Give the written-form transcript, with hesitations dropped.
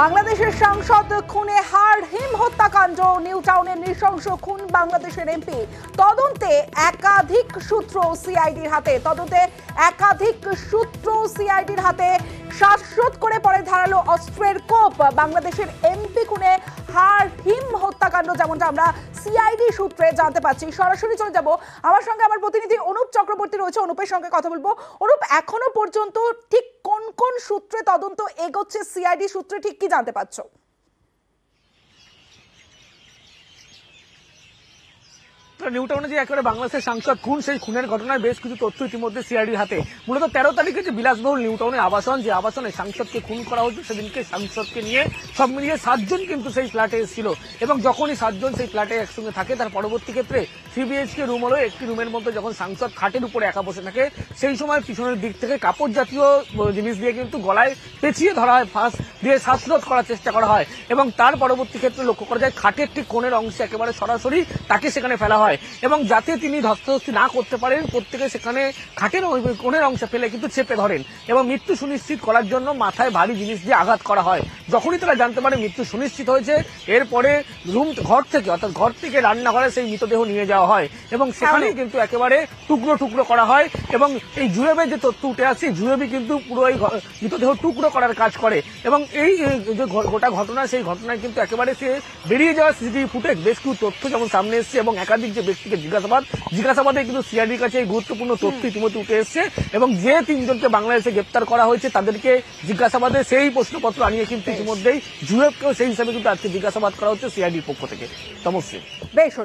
বাংলাদেশের সাংসদ খুনে হাড়হিম হত্যাকাণ্ড, নিউ টাউনের নৃশংস খুন বাংলাদেশের এমপি। তদন্তে একাধিক সূত্র সিআইডির হাতে। শ্বাসরোধ করে পরে ধারালো অস্ত্রের কোপ। বাংলাদেশের এমপি খুনে হাড়হিম হত্যাকাণ্ড, যেমনটা আমরা সিআইডি সূত্রে জানতে পারছি। সরাসরি চলে যাব, আমার সঙ্গে আমার প্রতিনিধি অনুপ চক্রবর্তী রয়েছে, অনুপের সঙ্গে কথা বলবো। অনুপ, এখনো পর্যন্ত ঠিক কোন কোন সূত্রে তদন্ত এগোচ্ছে, সিআইডি সূত্রে ঠিক কি জানতে পারছো? নিউ টাউনে যে একেবারে বাংলাদেশের সাংসদ খুন, সেই খুনের ঘটনায় বেশ কিছু তথ্য ইতিমধ্যে সিআইডির হাতে। মূলত 13 তারিখে যে বিলাসবহুল নিউ টাউনের আবাসন, যে আবাসনে সাংসদকে খুন করা হয়েছে, সেদিনকে সাংসদকে নিয়ে সব মিলিয়ে 7 জন কিন্তু সেই ফ্ল্যাটে এসেছিল। এবং যখনই 7 জন সেই ফ্ল্যাটে একসঙ্গে থাকে, তার পরবর্তী ক্ষেত্রে 3 BHK রুম হলো, একটি রুমের মধ্যে যখন সাংসদ খাটের উপরে একা বসে থাকে, সেই সময় পিছনের দিক থেকে কাপড় জাতীয় জিনিস দিয়ে কিন্তু গলায় পেঁচিয়ে ধরা হয়, ফাঁস দিয়ে শ্বাসরোধ করার চেষ্টা করা হয়। এবং তার পরবর্তী ক্ষেত্রে লক্ষ্য করা যায় খাটের ঠিক কোণের অংশে একেবারে সরাসরি তাকে সেখানে ফেলা হয়। এবং যাতে তিনি ধস্তাধস্তি না করতে পারেন, প্রত্যেকে সেখানে খাটের কোণের অংশে ফেলে কিন্তু চেপে ধরেন এবং মৃত্যু সুনিশ্চিত করার জন্য মাথায় ভারী জিনিস দিয়ে আঘাত করা হয়। যখনই তারা জানতে পারে মৃত্যু সুনিশ্চিত হয়েছে, এরপরে ঘর থেকে রান্নাঘরে সেই মৃতদেহ নিয়ে যাওয়া হয় এবং সেখানেই কিন্তু একেবারে টুকরো টুকরো করা হয়। এবং এই জুয়েবের যে তথ্য উঠে আসছে, জুয়েবই কিন্তু পুরো এই মৃতদেহ টুকরো করার কাজ করে। এবং এই যে গোটা ঘটনা, সেই ঘটনায় কিন্তু একেবারে সে বেরিয়ে যাওয়া সিসিটিভি ফুটেজ, বেশ কিছু তথ্য যেমন সামনে এসছে এবং একাধিক যে ব্যক্তিকে জিজ্ঞাসাবাদে কিন্তু সিআইডির কাছে এই গুরুত্বপূর্ণ তথ্য ইতিমধ্যে উঠে এসছে। এবং যে 3 জনকে বাংলাদেশে গ্রেপ্তার করা হয়েছে, তাদেরকে জিজ্ঞাসাবাদে সেই প্রশ্নপত্র আনিয়ে কিন্তু ইতিমধ্যেই জুয়েবকেও সেই হিসাবে কিন্তু আজকে জিজ্ঞাসাবাদ করা হচ্ছে সিআইডির পক্ষ থেকে। তমস্বী, বেশ।